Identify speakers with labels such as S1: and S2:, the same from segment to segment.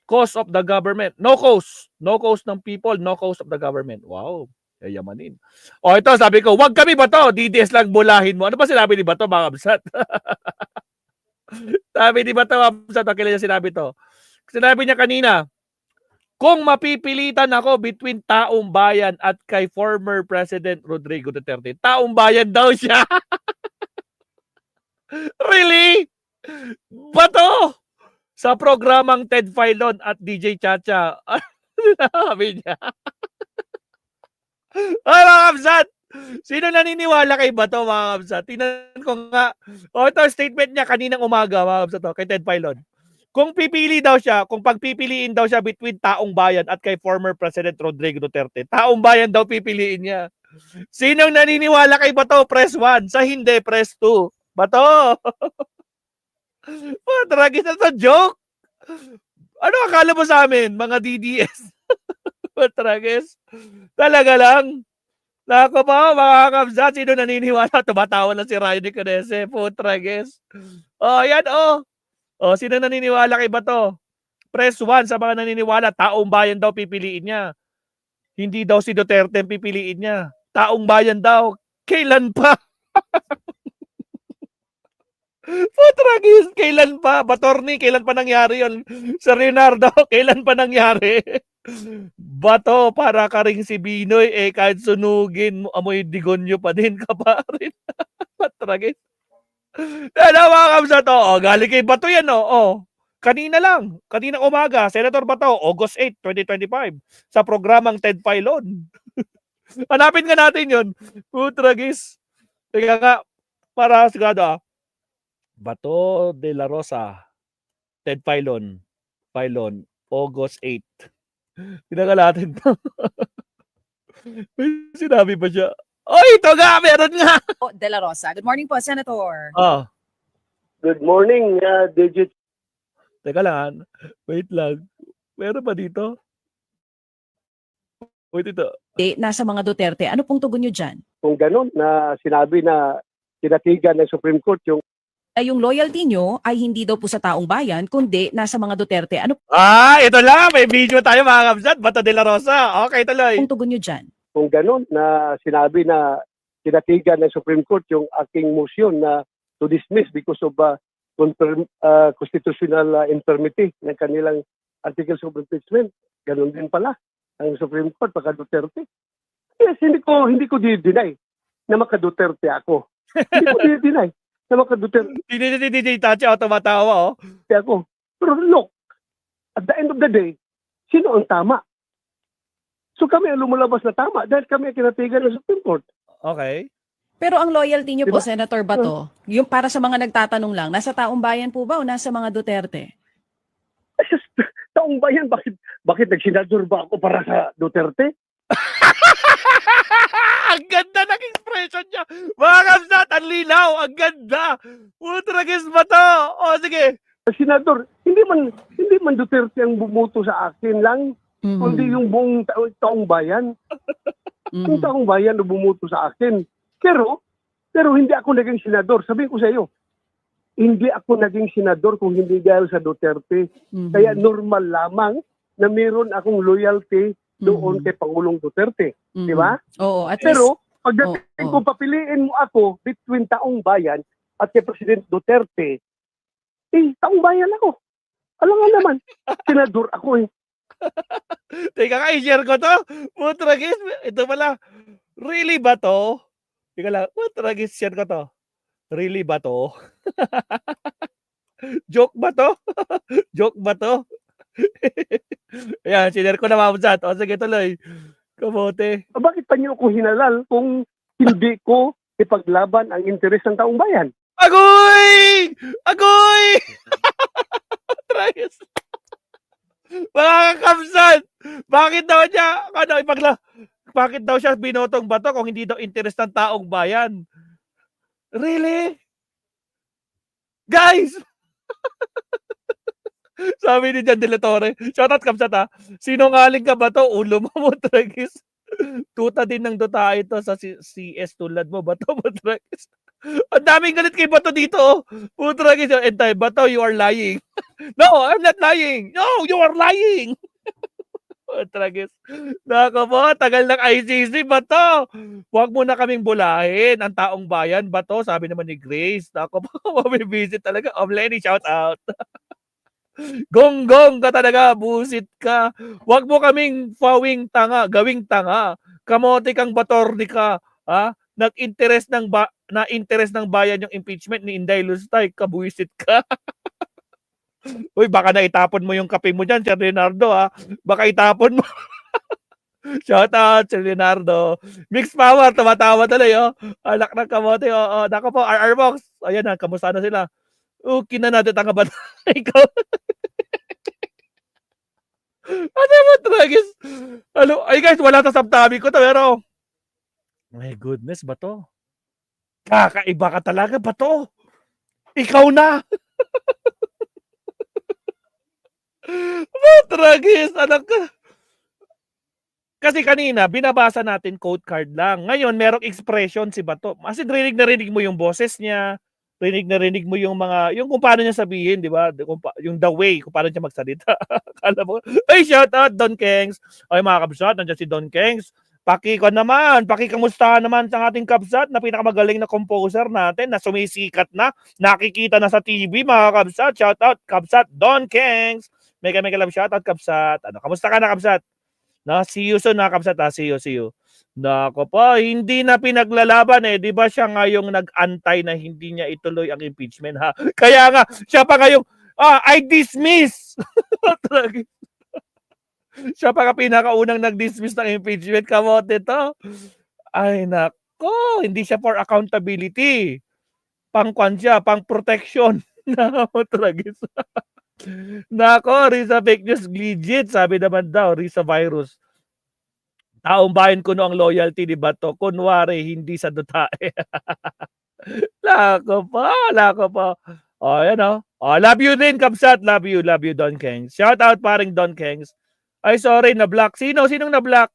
S1: cause of the government. No cause. No cause ng people, no cause of the government. Wow. Yayamanin. O ito, sabi ko, wag kami ba to? DDS lang bulahin mo. Ano ba sinabi ni Bato, mga kabsat? Sabi ni Bato, mga kabsat, kailan niya sinabi to? Sinabi niya kanina, kung mapipilitan ako between taong bayan at kay former President Rodrigo Duterte, taong bayan daw siya. Really? Bato? Sa programang Ted Filon at DJ Chacha. Sabi niya. Ay, mga kabsat! Sino naniniwala kay Bato, mga kabsat? Tingnan ko nga. O, ito statement niya kaninang umaga, mga kabsat, kay Ted Filon. Kung pipili daw siya, kung pagpipiliin daw siya between taong bayan at kay former President Rodrigo Duterte, taong bayan daw pipiliin niya. Sinong naniniwala kay Bato? Press 1. Sa hindi, press 2. Bato! Tragis na sa joke! Ano akala mo sa amin, mga DDS? Tragis. Talaga lang. Nako pa, mga kabsat, sino naniniwala? Tumatawa na si Ryan Niconese. Putragis. O, yan o. O, sino naniniwala kay Bato? Press 1 sa mga naniniwala. Taong bayan daw pipiliin niya. Hindi daw si Duterte ang pipiliin niya. Taong bayan daw. Kailan pa? Putragis, kailan pa? Batorni, kailan pa nangyari yun? Sir Leonardo, kailan pa nangyari? Bato, para ka ring si Binoy, kahit sunugin mo, amoy digonyo pa din ka pa rin. Patragis. Ano mga kabsat, galing kay Bato yan, kanina lang, kaninang umaga, Senator Bato, August 8, 2025, sa programang Ted Filon. Hanapin nga natin yun. Putragis. Teka nga, para sigado, Bato de la Rosa, Ted Filon, August 8. Tinagal natin to. May sinabi ba siya? Ito nga, meron nga.
S2: De la Rosa. Good morning po, Senator.
S3: Good morning, Digit.
S1: Teka lang, wait lang. Meron ba dito? Wait, ito.
S2: Nasa mga Duterte. Ano pong tugon nyo dyan?
S3: Kung ganun, na sinabi na tinatigan ng Supreme Court
S2: Yung loyalty nyo ay hindi daw po sa taong bayan, kundi nasa mga Duterte. Ano
S1: Ito lang. May video tayo, mga kabsat. Bato de la Rosa. Okay, tuloy.
S2: pong tugon nyo dyan?
S3: kung ganun, na sinabi na tinatigan ng Supreme Court yung aking motion na to dismiss because of constitutional infirmity ng kanilang articles of impeachment. Ganun din pala ang Supreme Court pagka Duterte. Yes, hindi ko di-deny na maka-Duterte ako. Hindi ko di-deny na maka-Duterte
S1: DJ Tachi, tumatawa,
S3: ako. Pero look, at the end of the day, sino ang tama? So kami ang lumulabas na tama dahil kami ang kinatigan ng Supreme Court.
S1: Okay.
S2: Pero ang loyalty nyo po,
S3: Diba?
S2: Senator Bato, yung para sa mga nagtatanong lang, nasa taong bayan po ba o nasa mga Duterte?
S3: Taong bayan, bakit nagsinador ba ako para sa Duterte?
S1: Ang ganda ng expression niya. Mga kabsat, ang linaw. Ang ganda. Putragis ba to? Sige.
S3: Senador, hindi man Duterte ang bumuto sa akin lang, kundi yung buong taong bayan. Yung taong bayan na bumuto sa akin. Pero hindi ako naging senador. Sabihin ko sa iyo, hindi ako naging senador kung hindi dahil sa Duterte. Kaya normal lamang na meron akong loyalty doon kay Pangulong Duterte. Di ba?
S2: Oo, at
S3: Pero
S2: least,
S3: pagdating kung papiliin mo ako between taong bayan at kay President Duterte, taong bayan ako. Alam nga naman, senador ako eh.
S1: Teka ka, i-share ko to. Putragis. Ito pala. Really ba to? Teka lang. Putragis, share ko to. Really ba to? Joke ba to? Joke ba to? Ayan, sinare ko na, mamsat. Sige, tuloy. Kamote.
S3: Bakit pa niyo ako hinalal kung hindi ko ipaglaban ang interes ng taong bayan?
S1: Agoy! Agoy! Tragis. Mga kamsan, bakit daw siya binotong Bato kung hindi daw interes ng taong bayan? Really? Guys! Sabi ni Jan De La Torre, shoutout kamsat ha, sinungaling ka ba to? Ulo mo, Tragis. Tuta din ng tuta ito sa CS tulad mo, Bato Putragis. Ang daming galit kay Bato dito, oh. Putragis, entay, Bato, you are lying. No, I'm not lying. No, you are lying. Putragis. Nako po, tagal ng ICC, Bato. Huwag mo na kaming bulahin. Ang taong bayan, Bato, sabi naman ni Grace. Nako po, mabibisit talaga. Lenny, shout out. Gonggong ka talaga, busit ka. Huwag mo kaming gawing tanga. Kamote kang batorni ka. Ha? Nag-interest ng bayan yung impeachment ni Inday Lustay, kabuisit ka. Uy, baka naitapon mo yung kape mo dyan, Sir Leonardo, ha? Baka itapon mo. Shout out, Sir Leonardo. Mixed power, tumatawa tuloy, oh. Alak ng kamote, oh. Nako po, RR Box. Ayan na, kamusta na sila? Kina natin tanga ba? Ikaw. Ano mo, Tragis? Ano? Ay guys, wala sa sabtabi ko to, pero my goodness, Bato. Kakaiba ka talaga, Bato. Ikaw na. Tragis, anak ka. Kasi kanina, binabasa natin code card lang. Ngayon, merong expression si Bato. Kasi rinig na rinig mo yung boses niya. Rinig na rinig mo yung kung paano niya sabihin, di ba? Yung the way, kung paano niya magsalita. Kala mo, ay, shout out, Don Kengs. Ay, mga kabsat, nandiyan si Don Kengs. Pakikamustahan naman sa ating kabsat na pinakamagaling na composer natin na sumisikat na, nakikita na sa TV, mga kabsat. Shout out, kabsat, Don Kengs. Mega love shout out, kabsat. Ano, kamusta ka na, kabsat? Na, see you soon, na, kabsat, ha? See you. Nako po, hindi na pinaglalaban eh. Di ba siya nga yung nag-antay na hindi niya ituloy ang impeachment, ha? Kaya nga, siya pa nga yung, I dismiss! Siya pa nga pinakaunang nag-dismiss ng impeachment. Kamote to. Ay, nako, hindi siya for accountability. Pang-kwan siya, pang-protection. Nako, tragis. Nako, Risa fake news legit. Sabi naman daw, Risa virus. Taong bayan ko no ang loyalty ni Bato. Kunwari, hindi sa dutae. Lako po. Yan o. Love you din, Kapsat. Love you, Don Kengs. Shout out paring Don Kengs. Ay, sorry, na-block. Sinong na-block?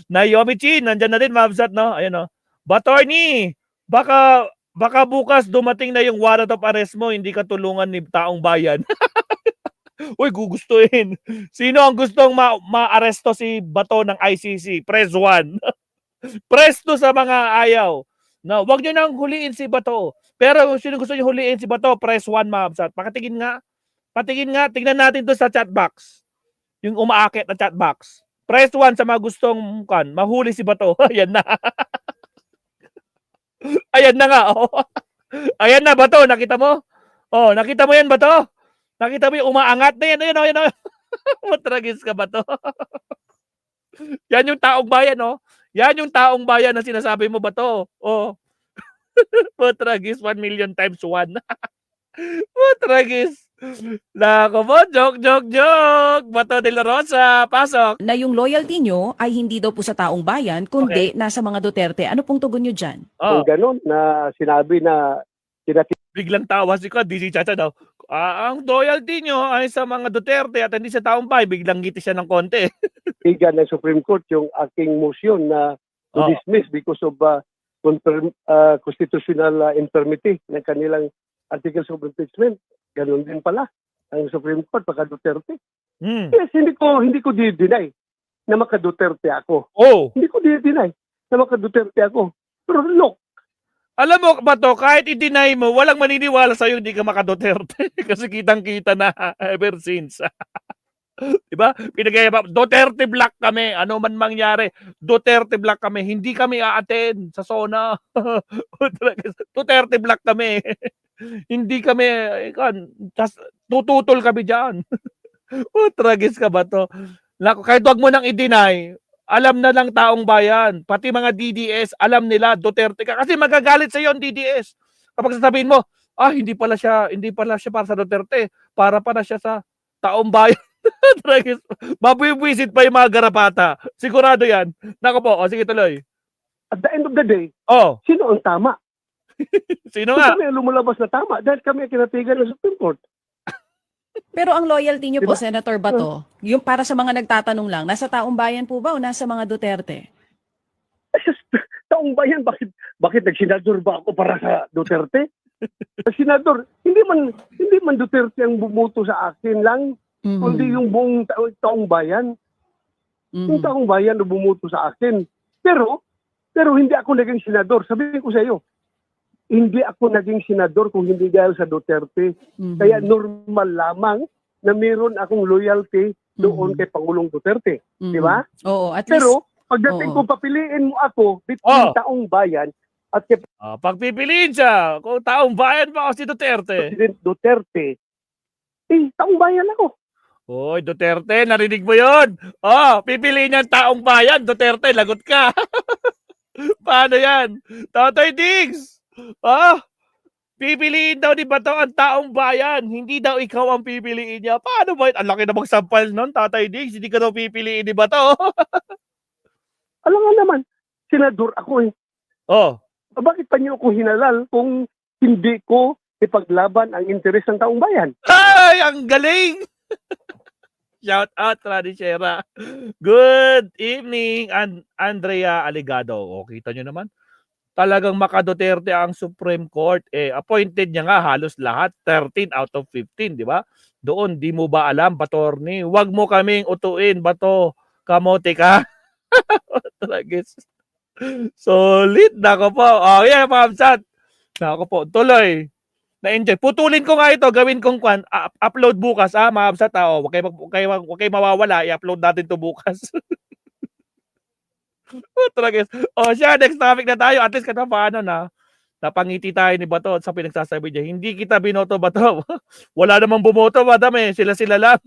S1: Naomi Chin, nandyan na din, Mabsat, no? Ayan o. Batorni, baka bukas dumating na yung warrant of arrest mo, hindi ka tulungan ni taong bayan. Uy, gugustuhin. Sino ang gustong ma-aresto si Bato ng ICC? Press 1. Press 2 sa mga ayaw. No, wag niyo nang huliin si Bato. Pero sino gusto niyo huliin si Bato? Press 1, Mabsat. Patingin nga. Tingnan natin to sa chat box. Yung umaakit na chat box. Press 1 sa mga gustong mahuli si Bato. Ayan na. Ayan na nga. Oh. Ayan na, Bato. Nakita mo? Oh, nakita mo yan, Bato? Nakita mo yung umaangat na yan. Ayan. Matragis ka ba to? Yan yung taong bayan, oh. Yan yung taong bayan na sinasabi mo ba to? Oh. Matragis, 1 million times 1. Matragis. Nako po, joke. Bato de la Rosa, pasok.
S2: Na yung loyalty nyo ay hindi daw po sa taong bayan, kundi nasa mga Duterte. Ano pong tugon nyo dyan?
S3: Kung ganun, na sinabi na
S1: biglang tawa si DC Chacha daw. Ang loyalty nyo ay sa mga Duterte at hindi sa taong bayan. Biglang ngiti siya ng konti.
S3: tinitigan ng Supreme Court yung aking motion na to dismiss because of constitutional infirmity ng kanilang articles of impeachment. Ganun din pala ang Supreme Court pagka Duterte. Yes, hindi ko di-deny na maka-Duterte ako. Hindi ko di-deny na maka-Duterte ako. Pero look,
S1: alam mo ba to, kahit i-deny mo, walang maniniwala sa'yo hindi ka maka-Duterte. Kasi kitang-kita na ever since. Diba? Pinagayabap, Duterte Black kami. Ano man mangyari, Duterte Black kami. Hindi kami a-attend sa SONA. Duterte Black kami. Hindi kami, tututol kami dyan. Tragis ka ba to? Kahit wag mo nang i-deny, alam na ng taong bayan, pati mga DDS, alam nila Duterte ka. Kasi magagalit sa iyo ang DDS. Kapag sasabihin mo, hindi pala siya para sa Duterte, para siya sa taong bayan. Mabibwisit pa yung mga garapata. Sigurado yan. Nako po, sige tuloy.
S3: At the end of the day, sino ang tama?
S1: Sino nga?
S3: Kami ang lumulabas na tama dahil kami ang kinatigan ng Supreme Court.
S2: Pero ang loyalty niyo po,
S3: Diba?
S2: Senator Bato, yung para sa mga nagtatanong lang, nasa taong bayan po ba o nasa mga Duterte?
S3: Taong bayan, bakit nagsenador ba ako para sa Duterte? Senador, hindi man Duterte ang bumoto sa akin lang, kundi yung buong taong bayan. Yung taong bayan na bumoto sa akin. Pero hindi ako naging senador. Sabihin ko sa iyo, hindi ako naging senador kung hindi dahil sa Duterte. Kaya normal lamang na meron akong loyalty doon kay Pangulong Duterte. Di ba?
S2: Oo, at least,
S3: Pero pagdating ko papiliin mo ako between taong bayan at kay
S1: Pagpipiliin siya kung taong bayan ba o si Duterte.
S3: President Duterte, taong bayan ako.
S1: Hoy, Duterte, narinig mo yun? Pipiliin niya ang taong bayan. Duterte, lagot ka. Paano yan? Tatay Diggs! Pipiliin daw ni Bato ang taong bayan. Hindi daw ikaw ang pipiliin niya. Paano ba yun? Ang laki na magsampal nun, Tatay Diggs. Hindi ka daw pipiliin ni Bato.
S3: Alam nga naman, senador ako eh. Bakit pa niyo ako hinalal kung hindi ko ipaglaban ang interes ng taong bayan?
S1: Ay, ang galing! Shout out, Radicera. Good evening, Andrea Aligado. Kita nyo naman. Talagang maka-Duterte ang Supreme Court. Appointed niya nga halos lahat. 13 out of 15, di ba? Doon, di mo ba alam, Batorni? Huwag mo kaming utuin, Bato. Kamote ka. Tragis. Solid. Nako po. Yeah, Ma'am Sat. Nako po. Tuloy. Na-enjoy. Putulin ko nga ito. Gawin kong upload bukas. Ma'am Sat. Huwag kayo mawawala. I-upload natin to bukas. Tragis. Siya. Next topic na tayo. At least kada paano na. Napangiti tayo ni Bato sa pinagsasabi niya. Hindi kita binoto, Bato. Wala namang bumoto, Madam eh. Sila-sila lang.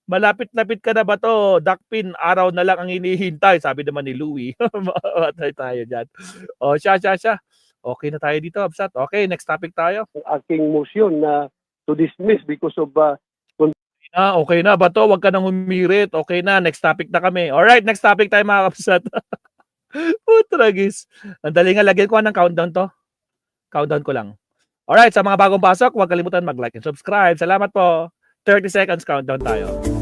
S1: Malapit-lapit ka na ba to? Dakpin, araw na lang ang hinihintay. Sabi naman ni Louie. Matay tayo dyan. Siya. Okay na tayo dito, Absat. Okay, next topic tayo.
S3: Ang aking motion na to dismiss because of
S1: Okay na ba to? Huwag ka nang humirit. Okay na, next topic na kami. Alright, next topic tayo mga Absat. Tragis. Ang dali nga, lagyan ko ng countdown to. Countdown ko lang. Alright, sa mga bagong pasok, huwag kalimutan mag-like and subscribe. Salamat po. 30 seconds countdown tayo.